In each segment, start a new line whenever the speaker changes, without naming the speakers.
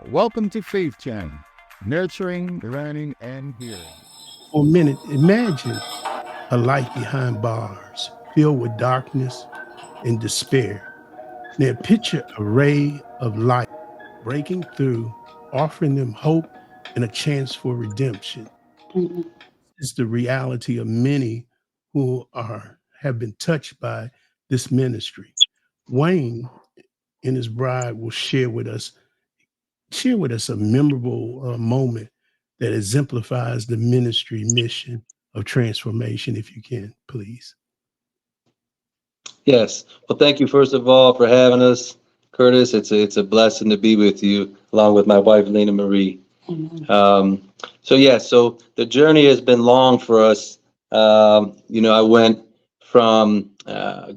Welcome to Faith Channel, nurturing, learning, and healing.
For a minute, imagine a life behind bars, filled with darkness and despair. Now picture a ray of light breaking through, offering them hope and a chance for redemption.
Mhm.
It's the reality of many who have been touched by this ministry. Wayne and his bride will share with us a memorable moment that exemplifies the ministry mission of transformation, if you can, please.
Yes. Well, thank you first of all for having us, Curtis. It's a blessing to be with you, along with my wife Lena Marie.
Amen.
So the journey has been long for us. I went from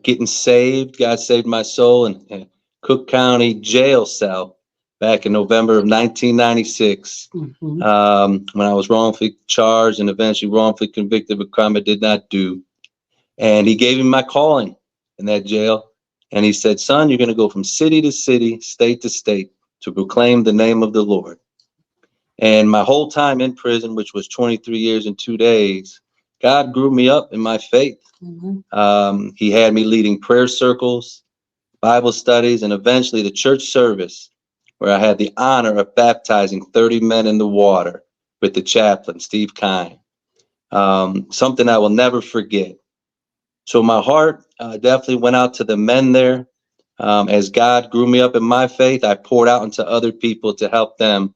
getting saved. God saved my soul in Cook County jail cell back in November of 1996.
Mhm.
When I was wrongfully charged and eventually wrongfully convicted of a crime I did not do. And he gave me my calling in that jail. And he said, son, you're going to go from city to city, state to state to proclaim the name of the Lord. And my whole time in prison, which was 23 years and 2 days, God grew me up in my faith.
Mhm.
He had me leading prayer circles, Bible studies, and eventually the church service, where I had the honor of baptizing 30 men in the water with the chaplain, Steve Kine. Something I will never forget. So my heart definitely went out to the men there. As God grew me up in my faith, I poured out into other people to help them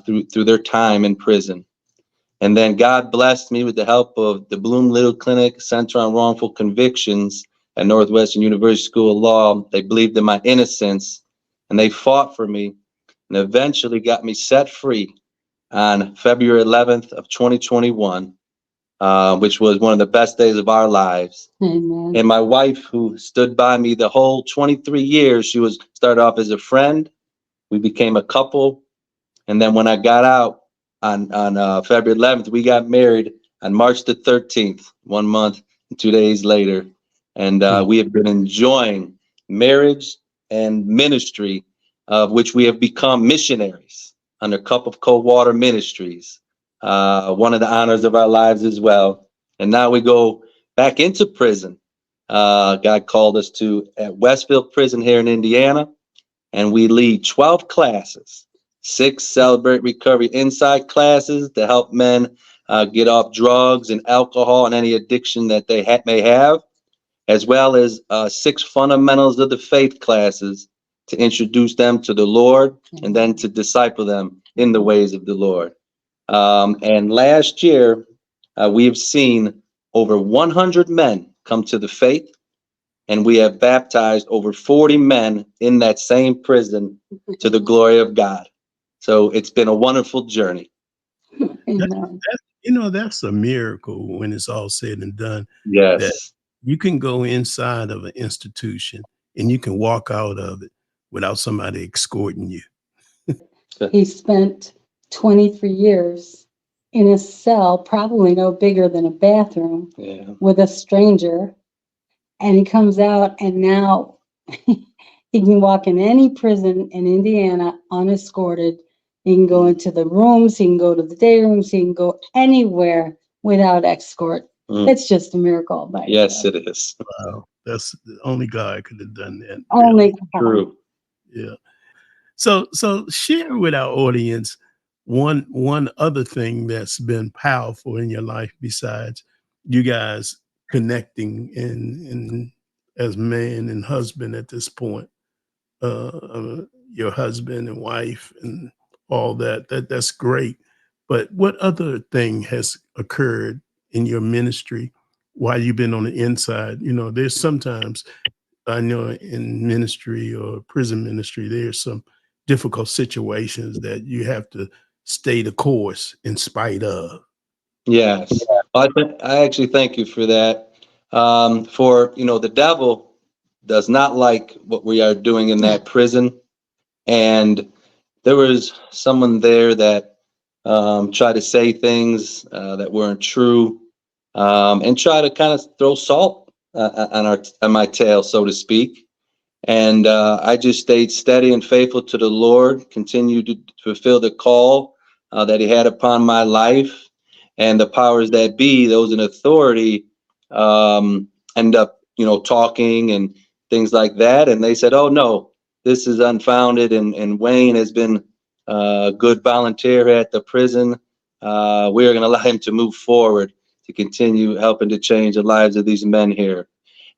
through their time in prison. And then God blessed me with the help of the Bloom Little Clinic Center on Wrongful Convictions at Northwestern University School of Law. They believed in my innocence and they fought for me and eventually got me set free on February 11th of 2021, which was one of the best days of our lives.
Amen.
And my wife, who stood by me the whole 23 years, she was started off as a friend. We became a couple. And then when I got out on February 11th, we got married on March the 13th, 1 month and 2 days later. And we have been enjoying marriage and ministry, of which we have become missionaries under Cup of Cold Water Ministries, one of the honors of our lives as well. And now we go back into prison. God called us to at Westfield Prison here in Indiana, and we lead 12 classes, 6 Celebrate Recovery Inside classes to help men get off drugs and alcohol and any addiction that they may have, as well as 6 Fundamentals of the Faith classes to introduce them to the Lord and then to disciple them in the ways of the Lord. And last year, we have seen over 100 men come to the faith, and we have baptized over 40 men in that same prison to the glory of God. So it's been a wonderful journey.
Amen.
That's a miracle when it's all said and done, that
Yes.
you can go inside of an institution and you can walk out of it without somebody escorting you.
He spent 23 years in a cell, probably no bigger than a bathroom,
Yeah.
with a stranger. And he comes out, and now he can walk in any prison in Indiana unescorted. He can go into the rooms, he can go to the day rooms, he can go anywhere without escort. It's just a miracle by
Yes,
itself.
it is.
Wow. That's only God could have done that.
Only
Really.
God.
True.
Yeah. So share with our audience one other thing that's been powerful in your life besides you guys connecting in as man and husband at this point. Your husband and wife and all that's great. But what other thing has occurred in your ministry while you've been on the inside? There's sometimes, I know, in ministry or prison ministry, there's some difficult situations that you have to stay the course in spite of.
Yes. I actually thank you for that. The devil does not like what we are doing in that prison. And there was someone there that tried to say things that weren't true, and try to kind of throw salt on my tail, so to speak. And I just stayed steady and faithful to the Lord, continued to fulfill the call that he had upon my life. And the powers that be, those in authority, end up, talking and things like that. And they said, oh, no, this is unfounded. And Wayne has been a good volunteer at the prison. We're going to allow him to move forward to continue helping to change the lives of these men here.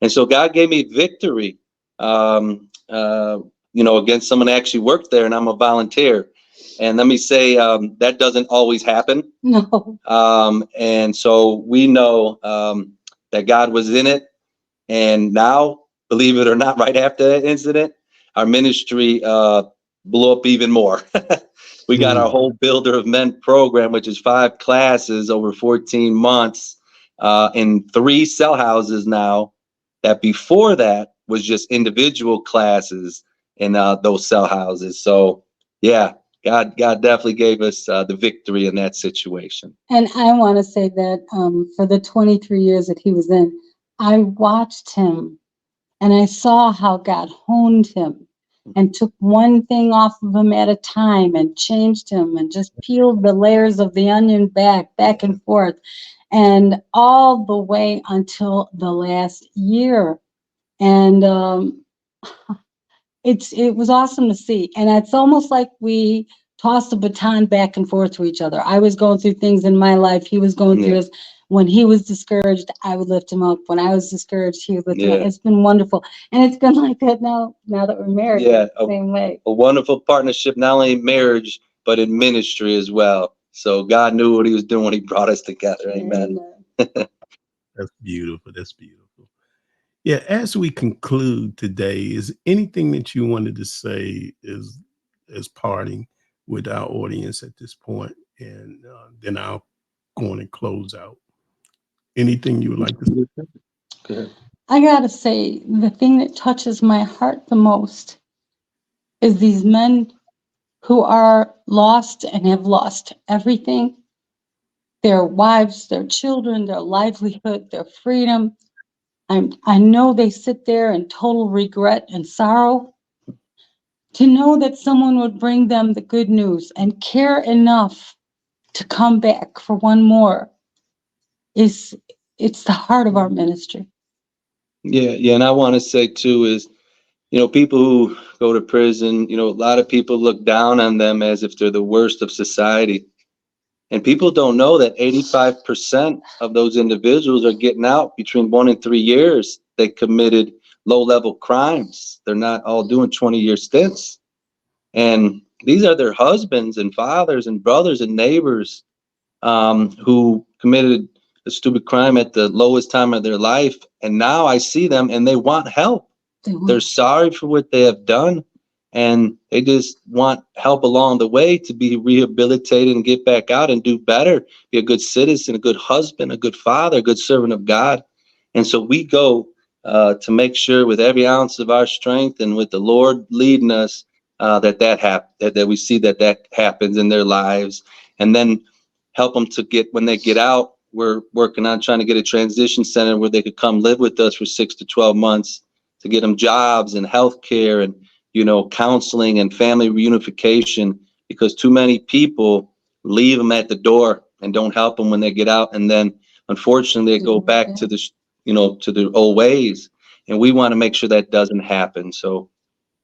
And so God gave me victory, against someone that actually worked there, and I'm a volunteer. And let me say, that doesn't always happen.
No.
And so we know that God was in it. And now, believe it or not, right after that incident, our ministry blew up even more. We got our whole Builder of Men program, which is 5 classes over 14 months in 3 cell houses now, that before that was just individual classes in those cell houses. So, yeah, God definitely gave us the victory in that situation.
And I want to say that for the 23 years that he was in, I watched him and I saw how God honed him and took one thing off of him at a time and changed him and just peeled the layers of the onion back and forth, and all the way until the last year. And it was awesome to see. And it's almost like we tossed a baton back and forth to each other. I was going through things in my life. He was going through his. When he was discouraged, I would lift him up. When I was discouraged, he would lift him up. It's been wonderful. And it's been like that now that we're married.
Yeah,
same way.
A wonderful partnership, not only in marriage, but in ministry as well. So God knew what he was doing when he brought us together. Amen.
That's beautiful. That's beautiful. Yeah, as we conclude today, is anything that you wanted to say as parting with our audience at this point? And then I'll go on and close out. Anything you would like to say?
Go ahead.
I gotta say, the thing that touches my heart the most is these men who are lost and have lost everything: their wives, their children, their livelihood, their freedom. I know they sit there in total regret and sorrow. To know that someone would bring them the good news and care enough to come back for one more it's the heart of our ministry.
Yeah. And I want to say too is, people who go to prison, a lot of people look down on them as if they're the worst of society. And people don't know that 85% of those individuals are getting out between 1 and 3 years. They committed low-level crimes. They're not all doing 20-year stints. And these are their husbands and fathers and brothers and neighbors who committed a stupid crime at the lowest time of their life. And now I see them and they want help. They're sorry for what they have done. And they just want help along the way to be rehabilitated and get back out and do better, be a good citizen, a good husband, a good father, a good servant of God. And so we go to make sure with every ounce of our strength and with the Lord leading us that we see that happens in their lives, and then help them to get, when they get out, we're working on trying to get a transition center where they could come live with us for 6 to 12 months to get them jobs and health care and counseling and family reunification, because too many people leave them at the door and don't help them when they get out. And then unfortunately they go back to to their old ways. And we want to make sure that doesn't happen. So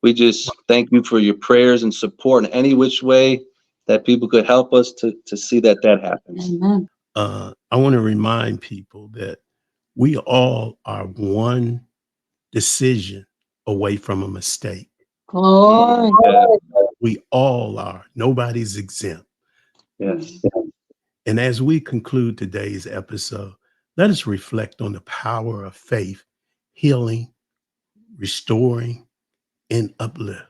we just thank you for your prayers and support in any which way that people could help us to see that happens.
Amen.
I want to remind people that we all are one decision away from a mistake.
Glory.
Yeah.
We all are. Nobody's exempt.
Yes.
And as we conclude today's episode, let us reflect on the power of faith, healing, restoring, and uplift.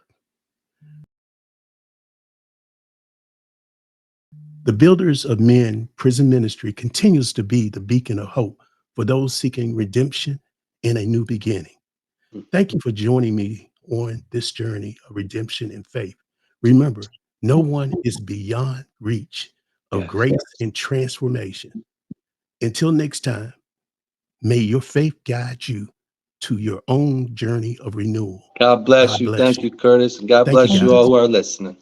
The Builders of Men prison ministry continues to be the beacon of hope for those seeking redemption and a new beginning. Thank you for joining me on this journey of redemption and faith. Remember, no one is beyond reach of grace and transformation. Until next time, may your faith guide you to your own journey of renewal.
God bless
God
you.
bless
Thank
you.
you, Curtis. And God
Thank you,
bless you
guys.
all who are listening.